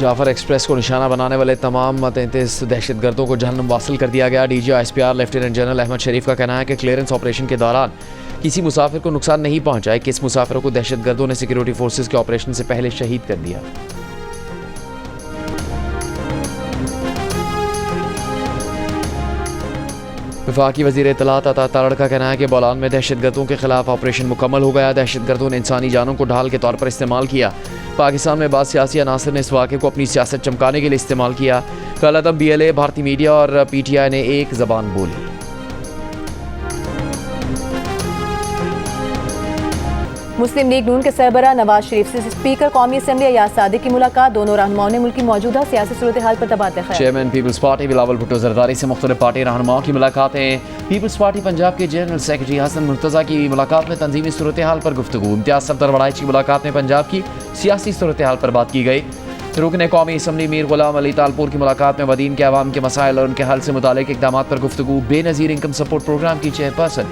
Jafar express को निशाना बनाने वाले तमाम 33 दहशतगर्दों को जहन्नुम वासिल कर दिया गया। DGISPR लेफ्टिनेंट जनरल अहमद शरीफ का कहना है कि क्लियरेंस ऑपरेशन के दौरान किसी मुसाफिर को नुकसान नहीं पहुंचा है। किस मुसाफिरों को दहशतगर्दों ने सिक्योरिटी फोर्सेज के ऑपरेशन से पहले शहीद कर दिया। वफाकी वज़ीर इत्तलात अता तारड़ का कहना है कि बोलान में दहशतगर्दों के खिलाफ ऑपरेशन मुकम्मल हो गया। दहशतगर्दों ने इंसानी जानों को ढाल के तौर पर इस्तेमाल किया। पाकिस्तान में बाद सियासी अनासर ने इस वाक़े को अपनी सियासत चमकाने के लिए इस्तेमाल किया। कल अदम BLA, भारतीय मीडिया और PTI ने एक ज़बान बोली। मुस्लिम लीग नून के सरबराह नवाज शरीफ से स्पीकर कौमी असम्बली अयाज सादिक की मुलाकात। दोनों रहनुमाओं ने मुल्क की मौजूदा सियासी सूरत हाल पर तबादला ख्याल। चेयरमैन पीपल्स पार्टी बिलावल भुट्टो जरदारी से मुख्तलिफ पार्टी रहनुमाओं की मुलाकातें। पीपल्स पार्टी पंजाब के जनरल सेक्रेटरी हसन मुर्तज़ा की मुलाकात में तंजीमी सूरत हाल पर गुफ्तगू। इम्तियाज सफदर वड़ाइच की मुलाकात में पंजाब की सियासी सूरत हाल पर बात की गई। रुकन कौमी असम्बली मीर गुलाम अली तालपुर की मुलाकात में वदीन के अवाम के मसाइल और उनके हल से मुतालिक इक़दामात पर गुफ्तगू। बेनज़ीर इनकम सपोर्ट प्रोग्राम की चेयरपर्सन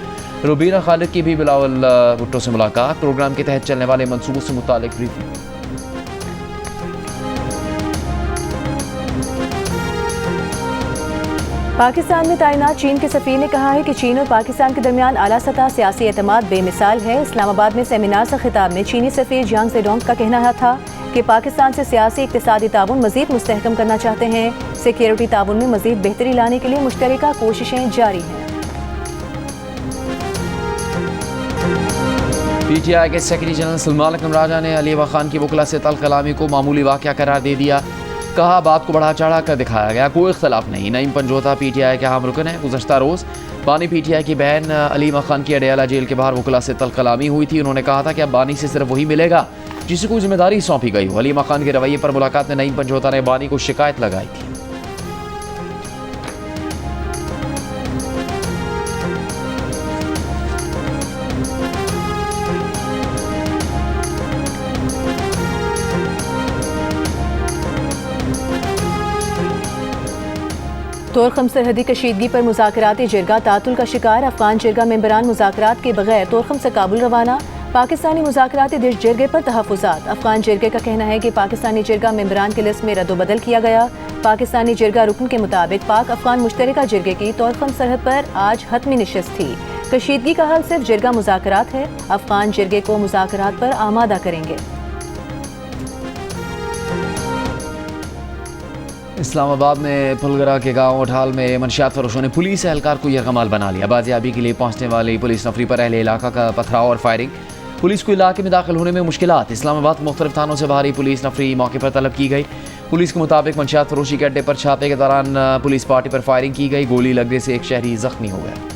रुबीना खालिद की भी बिलावल भुट्टो से मुलाकात। प्रोग्राम के तहत चलने वाले मंसूबों से मुतालिक ब्रीफिंग। पाकिस्तान में तैनात चीन के सफ़ीर ने कहा है कि चीन और पाकिस्तान के दरमियान आला सतह सियासी एतमाद बेमिसाल है। इस्लामाबाद में सेमिनार से खिताब में चीनी सफ़ीर जियांग ज़ेडोंग का कहना था कि पाकिस्तान से सियासी इक़्तिसादी ताउन मज़ीद मुस्तहकम करना चाहते हैं। सिक्योरिटी ताउन में मज़ीद बेहतरी लाने के लिए मुश्तरका कोशिशें जारी हैं। PTI के सेक्रेटरी जनरल सलमान अकरम राजा ने अली खान की वकला से तल कलामी को मामूली वाक़या करार दे दिया। कहा बात को बढ़ा चढ़ा कर दिखाया गया, कोई इख्तलाफ नहीं। नईम पंजोता PTI के अहम रुकन है। गुज़श्ता रोज़ बानी PTI की बहन अली खान की अडयाला जेल के बाहर वकला से तल कलामी हुई थी। उन्होंने कहा था कि अब बानी से सिर्फ वही मिलेगा जिसे जिम्मेदारी सौंपी गई हो। अली खान के रवैये पर मुलाकात में नईम पंजोता ने बानी को शिकायत लगाई थी। तोरखम सरहदी कशीदगी पर मुज़ाकराती जिरगा तातुल का शिकार। अफगान जिरगा मेंबरान मुज़ाकरात के बगैर तोरखम से काबुल रवाना। पाकिस्तानी मुज़ाकराती दिश जिरगे पर तहफ़्फ़ुज़ात। अफगान जिरगे का कहना है कि पाकिस्तानी जिरगा मेंबरान की लिस्ट में रद्दोबदल किया गया। पाकिस्तानी जिरगा रुकन के मुताबिक पाक अफगान मुश्तरका जिरगे की तोरखम सरहद पर आज हतमी नशिस्त थी। कशीदगी का हल सिर्फ जिरगा मुज़ाकरात है। अफगान जिरगे को मुज़ाकरात पर आमादा करेंगे। इस्लामाबाद में फुलगरा के गांव उठाल में मनशियात फरोशों ने पुलिस एहलकार को यरगमाल बना लिया। बाजियाबी के लिए पहुंचने वाली पुलिस नफरी पर अहले इलाका का पथराव और फायरिंग। पुलिस को इलाके में दाखिल होने में मुश्किलात। इस्लामाबाद के मुख्तलिफ थानों से बाहरी पुलिस नफरी मौके पर तलब की गई। पुलिस के मुताबिक मनशियात फरोशी के अड्डे पर छापे के दौरान पुलिस पार्टी पर फायरिंग की गई। गोली लगने से एक शहरी जख्मी हो गया।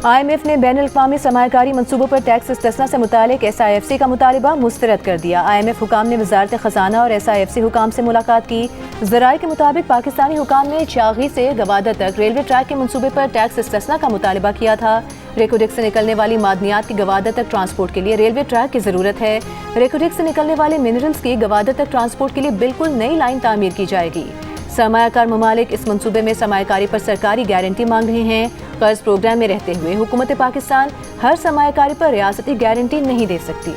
IMF ने बैनुल-अक़वामी सरमायाकारी मनसूबों पर टैक्स इस्तिस्ना से मुतालिक SIFC का मुतालिबा मुस्तरद कर दिया। IMF हुकाम ने वज़ारत ख़ज़ाना और SIFC हुकाम से मुलाकात की। ज़राए के मुताबिक पाकिस्तानी हुकाम ने चागी से गवादर तक रेलवे ट्रैक के मनसूबे पर टैक्स इस्तिस्ना का मुतालिबा किया था। रेकोडिक से निकलने वाली मादनियात की गवादर तक ट्रांसपोर्ट के लिए रेलवे ट्रैक की ज़रूरत है। रेकोडिक से निकलने वाले मिनरल्स की गवादर तक ट्रांसपोर्ट के लिए बिल्कुल नई लाइन तामीर की जाएगी। सरमायाकार ममालिक इस मनसूबे में सरमायाकारी पर सरकारी गारंटी मांग रहे हैं। कर्ज प्रोग्राम में रहते हुए हुकूमत पाकिस्तान हर सरमायाकारी पर रियासती गारंटी नहीं दे सकती।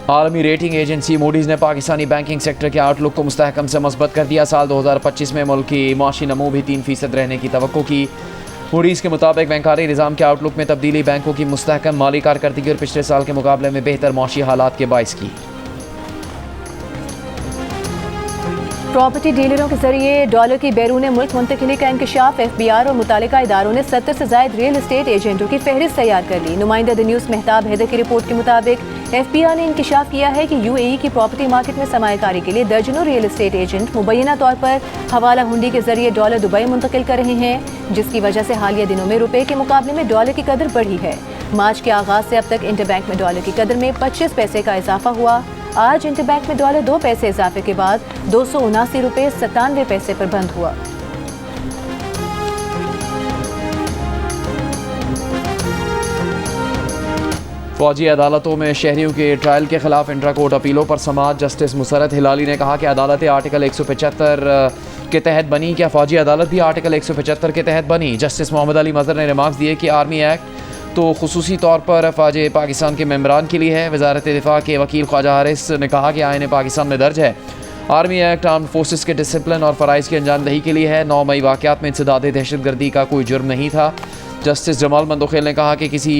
आलमी रेटिंग एजेंसी मूडीज़ ने पाकिस्तानी बैंकिंग सेक्टर के आउटलुक को मुस्तहकम से मज़बूत कर दिया। साल 2025 में मुल्क की माशी नमू भी 3% रहने की तवक्को की। मूडीज़ के मुताबिक बैंकारी निज़ाम के आउटलुक में तब्दीली बैंकों की मुस्तहकम माली कारकर्दगी और पिछले साल के मुकाबले में बेहतर माशी हालात के बाइस की। प्रॉपर्टी डीलरों के जरिए डॉलर की बैरून मुल्क मुंतकिली का इंकशाफ। FBR और मुतालिका इदारों ने 70 से ज़ायद रियल एस्टेट एजेंटों की फहरिस्त तैयार कर ली। नुमाइंदा द न्यूज़ मेहताब हैदर की रिपोर्ट के मुताबिक FBR ने इंकशाफ किया है कि UAE की प्रॉपर्टी मार्केट में सरमायाकारी के लिए दर्जनों रियल एस्टेट एजेंट मुबैना तौर पर हवाला हुंडी के जरिए डॉलर दुबई मुंतकिल कर रहे हैं, जिसकी वजह से हालिया दिनों में रुपए के मुकाबले में डॉलर की कदर बढ़ी है। मार्च के आगाज से अब तक इंटरबैंक में डॉलर की कदर में 25 पैसे का इजाफा हुआ। आज इंटरबैंक में डॉलर 2 पैसे इजाफे के बाद 279 रुपये 97 पैसे पर बंद हुआ। फौजी अदालतों में शहरियों के ट्रायल के खिलाफ इंट्रा कोर्ट अपीलों पर समाअत। जस्टिस मुसरत हिलाली ने कहा कि अदालतें आर्टिकल 175 के तहत बनी, क्या फौजी अदालत भी आर्टिकल 175 के तहत बनी? जस्टिस मोहम्मद अली मजहर ने रिमार्क्स दिए कि आर्मी एक्ट तो खुसूसी तौर पर फ़ौज पाकिस्तान के मेम्बरान के लिए है। वजारत दिफा के वकील ख्वाजा हारिस ने कहा कि आईन पाकिस्तान में दर्ज है आर्मी एक्ट आर्म फोर्सेस के डिसिप्लिन और फ़राइज़ की अंजामदही के लिए है। 9 मई वाक़यात में इंसदाद दहशतगर्दी का कोई जुर्म नहीं था। जस्टिस जमाल मंदोखेल ने कहा कि किसी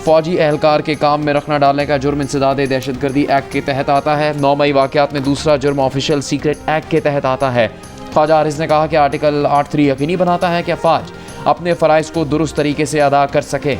फ़ौजी एहलकार के काम में रखना डालने का जुर्म इंसदाद दहशतगर्दी एक्ट के तहत आता है। 9 मई वाक़यात में दूसरा जुर्म ऑफिशियल सीक्रेट एक्ट के तहत आता है। ख्वाजा हारिस ने कहा कि आर्टिकल 83 यकीनी बनाता है कि फ़ौज अपने फ़राइज़ को दुरुस्त तरीके से अदा कर सके।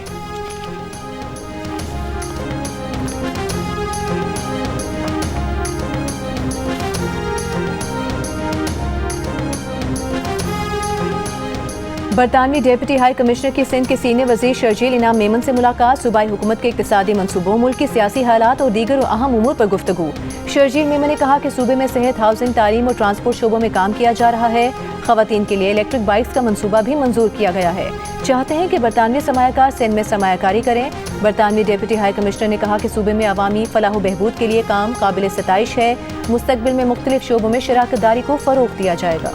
बरतानवी डेप्यूटी हाई कमिश्नर की सिंध के सीनियर वजीर शर्जील इनाम मेमन से मुलाकात। सूबाई हुकूमत के इक्तिसादी मनसूबों, मुल्क के सियासी हालात और दीगर अहम उमूर पर गुफ्तगू। शर्जील मेमन ने कहा कि सूबे में सेहत, हाउसिंग, तालीम और ट्रांसपोर्ट शोबों में काम किया जा रहा है। खवातीन के लिए इलेक्ट्रिक बाइक्स का मनसूबा भी मंजूर किया गया है। चाहते हैं कि बरतानवी सरमायाकार सिंध में सरमायाकारी करें। बरतानवी डेप्यूटी हाई कमिश्नर ने कहा कि सूबे में अवामी फलाह बहबूद के लिए काम काबिल सताइश है। मुस्तकबिल में मुख्तलिफ शोबों में शराकत दारी को फ़रोग़ दिया जाएगा।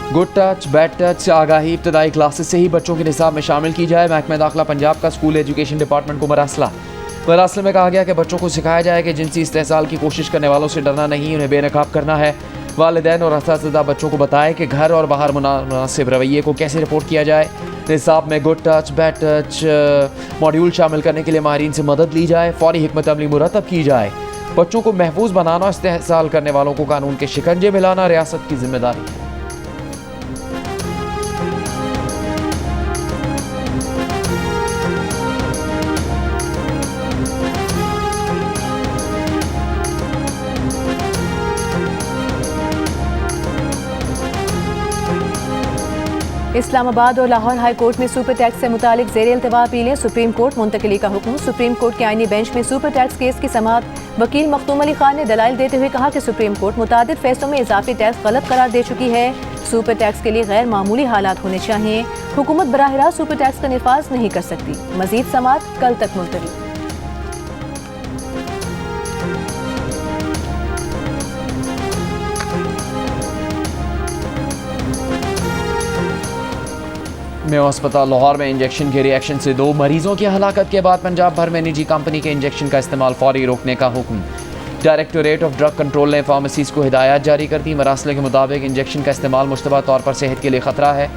गुड टच, बैड टच से आगाही इब्तदाई क्लासेस से ही बच्चों के निसाब में शामिल की जाए। महकमा दाखिला पंजाब का स्कूल एजुकेशन डिपार्टमेंट को मरासले में कहा गया कि बच्चों को सिखाया जाए कि जिनसी इस्तेहसाल की कोशिश करने वालों से डरना नहीं, उन्हें बेनकाब करना है। वालिदैन और असातिज़ा बच्चों को बताएं कि घर और बाहर मुनासिब रवैये को कैसे रिपोर्ट किया जाए। निसाब में good touch, bad touch module शामिल करने के लिए माहिरीन से मदद ली जाए। फौरी हिकमत अमली मुरतब की जाए। बच्चों को महफूज बनाना, इस्तेहसाल करने वालों को कानून के शिकंजे में लाना रियासत की जिम्मेदारी है। इस्लामाबाद और लाहौर हाई कोर्ट में सुपर टैक्स से मुतालिक ज़ेर इल्तिवा अपीलें। सुप्रीम कोर्ट मुंतकिली का हुक्म। सुप्रीम कोर्ट के आईनी बेंच में सुपर टैक्स केस की समाअत। वकील मखदूम अली खान ने दलाइल देते हुए कहा कि सुप्रीम कोर्ट मुतादिद फैसलों में इजाफी टैक्स गलत करार दे चुकी है। सुपर टैक्स के लिए गैर मामूली हालात होने चाहिए। हुकूमत बराह रास्त सुपर टैक्स का निफाज नहीं कर सकती। मजीद समाअत कल तक मुलतवी। में अस्पताल लाहौर में इंजेक्शन के रिएक्शन से 2 मरीजों की हलाकत के बाद पंजाब भर में निजी कंपनी के इंजेक्शन का इस्तेमाल फौरी रोकने का हुक्म। डायरेक्टोरेट ऑफ ड्रग कंट्रोल ने फार्मेसीज को हिदायत जारी कर दी। मरासले के मुताबिक इंजेक्शन का इस्तेमाल मुश्तबा तौर पर सेहत के लिए खतरा है।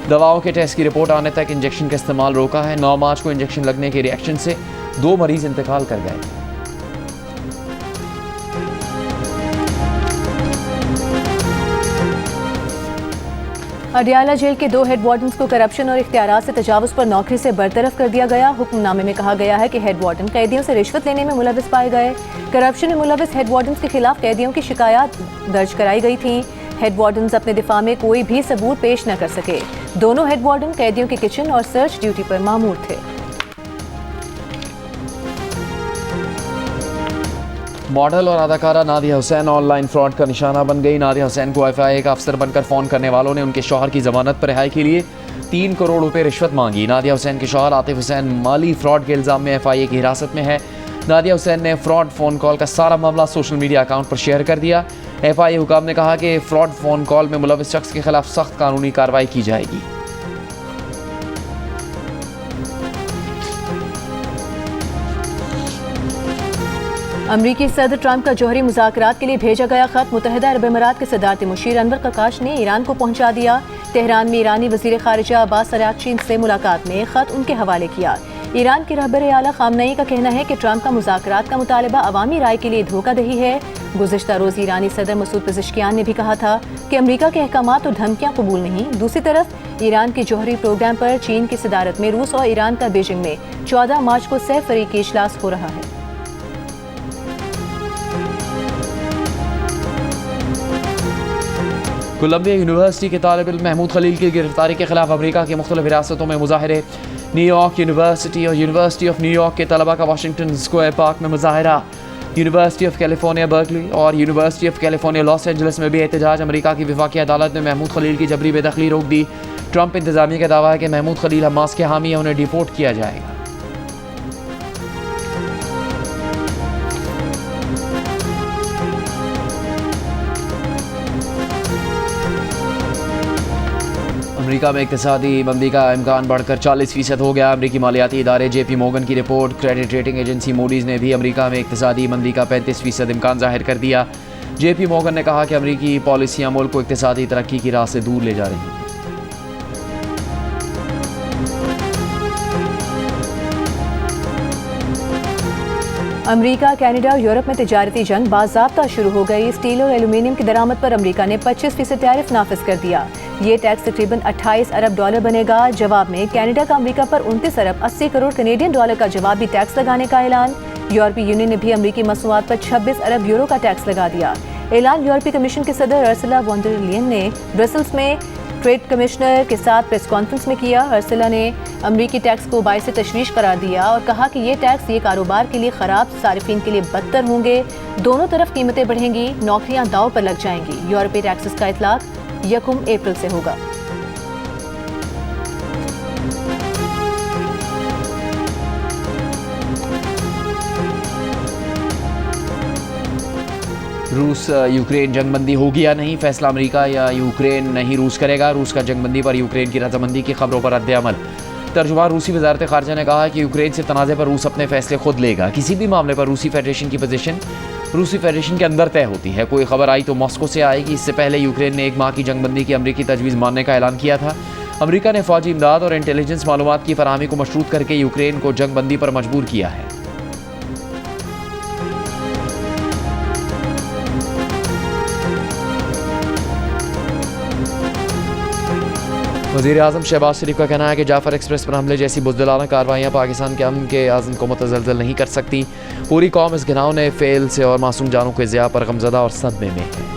दवाओं के टेस्ट की रिपोर्ट आने तक इंजेक्शन का इस्तेमाल रोका है। 9 मार्च को इंजेक्शन लगने के रिएक्शन से 2 मरीज इंतकाल कर गए। अडियाला जेल के 2 हेड वार्डन्स को करप्शन और इख्तियारात से तजावुज़ पर नौकरी से बरतरफ कर दिया गया। हुक्मनामे में कहा गया है कि हेड वार्डन कैदियों से रिश्वत लेने में मुलविस पाए गए। करप्शन में मुलविस हेड वार्डन्स के खिलाफ कैदियों की शिकायत दर्ज कराई गई थी। हेड वार्डन्स अपने दिफा में कोई भी सबूत पेश न कर सके। दोनों हेड वार्डन कैदियों के किचन और सर्च ड्यूटी पर मामूर थे। मॉडल और अदाकारा नादिया हुसैन ऑनलाइन फ्रॉड का निशाना बन गई। नादिया हुसैन को FIA का अफसर बनकर फ़ोन करने वालों ने उनके शौहर की ज़मानत पर रिहाई के लिए 3 करोड़ रुपए रिश्वत मांगी। नादिया हुसैन के शौहर आतिफ हुसैन माली फ्रॉड के इल्ज़ाम में FIA की हिरासत में है। नादिया हुसैन ने फ्रॉड फ़ोन कॉल का सारा मामला सोशल मीडिया अकाउंट पर शेयर कर दिया। FIA हुकाम ने कहा कि फ्रॉड फ़ोन कॉल में मुलविस शख्स के खिलाफ सख्त कानूनी कार्रवाई की जाएगी। अमरीकी सदर ट्रंप का जौहरी मुज़ाकरात के लिए भेजा गया खत मुत्तहिदा अरब अमीरात के सदारती मुशीर अनवर ककाश ने ईरान को पहुंचा दिया। तेहरान में ईरानी वज़ीर ख़ारिजा अब्बास अराग़ची से मुलाकात में खत उनके हवाले किया। ईरान के रहबर आला ख़ामनेई का कहना है कि ट्रंप का मुज़ाकरात का मुतालबा अवामी राय के लिए धोखादही है। गुज़िश्ता रोज़ ईरानी सदर मसूद पेज़ेश्कियान ने भी कहा था कि अमरीका के अहकामात और धमकियाँ कबूल नहीं। दूसरी तरफ ईरान के जौहरी प्रोग्राम पर चीन की सदारत में रूस और ईरान का बीजिंग में 14 मार्च को सह फ़रीक़ी इजलास हो रहा है। कोलंबिया यूनिवर्सिटी के तालिब इल्म महमूद खलील की गिरफ्तारी के खिलाफ अमरीका की मुख्तलिफ रियासतों में मुजाहरे। न्यूयॉर्क यूनिवर्सिटी और यूनिवर्सिटी ऑफ न्यूयॉर्क के तलबा का वाशिंगटन स्क्वायर पार्क में मुजाहरा। यूनिवर्सिटी ऑफ कैलिफोर्निया बर्कली और university of California Los Angeles में भी एहतजाज। अमेरिका की वफाकी अदालत ने महमूद खलील की जबरी बेदखली रोक दी। ट्रंप इंतजामिया का दावा है कि महमूद खलील हमास के हामी है, उन्हें डिपोर्ट किया जाएगा। अमेरिका में इक़्तिसादी मंदी का इम्कान बढ़कर 40% हो गया। अमेरिकी मालियाती इदारे JP Morgan की report. Credit rating agency Moody's ने भी अमेरिका में इक़्तिसादी मंदी का 35% इम्कान जाहिर कर दिया। JP Morgan ने कहा कि अमेरिकी पॉलिसियाँ मुल्क को इक़्तिसादी तरक्की की राह से दूर ले जा रही हैं। अमेरिका, कनाडा और यूरोप में तिजारती जंग बाज़ाब्ता शुरू हो गई। स्टील और एल्यूमीनियम की दरामद पर अमेरिका ने 25% टैरिफ नाफिज कर दिया। ये टैक्स तकरीबन $28 अरब बनेगा। जवाब में कनाडा का अमेरिका पर 29 अरब 80 करोड़ कनेडियन डॉलर का जवाबी टैक्स लगाने का ऐलान। यूरोपीय यूनियन ने भी अमेरिकी मसूआत पर 26 अरब यूरो का टैक्स लगा दिया। ऐलान यूरोपीय कमीशन के सदर अर्सुला वॉन डर लेयन ने ब्रसल्स में ट्रेड कमिश्नर के साथ प्रेस कॉन्फ्रेंस में किया। अर्सुला ने अमेरिकी टैक्स को बाइस तशवीश करार दिया और कहा कि ये टैक्स ये कारोबार के लिए ख़राब, सारिफिन के लिए बदतर होंगे। दोनों तरफ कीमतें बढ़ेंगी, नौकरियां दाव पर लग जाएंगी। यूरोपीय टैक्सेस का इतलाक 1 अप्रैल से होगा। रूस यूक्रेन जंगबंदी होगी या नहीं, फैसला अमेरिका या यूक्रेन नहीं रूस करेगा। रूस का जंगबंदी पर यूक्रेन की रजामंदी की खबरों पर रद्द-ए-अमल। तर्जुमान रूसी वजारत ख़ारजा ने कहा कि यूक्रेन से तनाज़े पर रूस अपने फैसले खुद लेगा। किसी भी मामले पर रूसी फेडरेशन की पोजीशन रूसी फेडरेशन के अंदर तय होती है। कोई खबर आई तो मॉस्को से आएगी। इससे पहले यूक्रेन ने 1 माह की जंगबंदी की अमरीकी तजवीज़ मानने का ऐलान किया था। अमरीका ने फ़ौजी इमदाद और इंटेलिजेंस मालूमात की फराहमी को मशरूत करके यूक्रेन को जंगबंदी पर मजबूर किया है। वज़ीर आज़म शहबाज शरीफ का कहना है कि जाफ़र एक्सप्रेस पर हमले जैसी बुज़दिलाना कार्रवाइयाँ पाकिस्तान के अमन के आज़म को मुतज़लज़ल नहीं कर सकती। पूरी कौम इस घिनौने फ़ेल से और मासूम जानों के ज़िया पर गमज़दा और सदमे में है।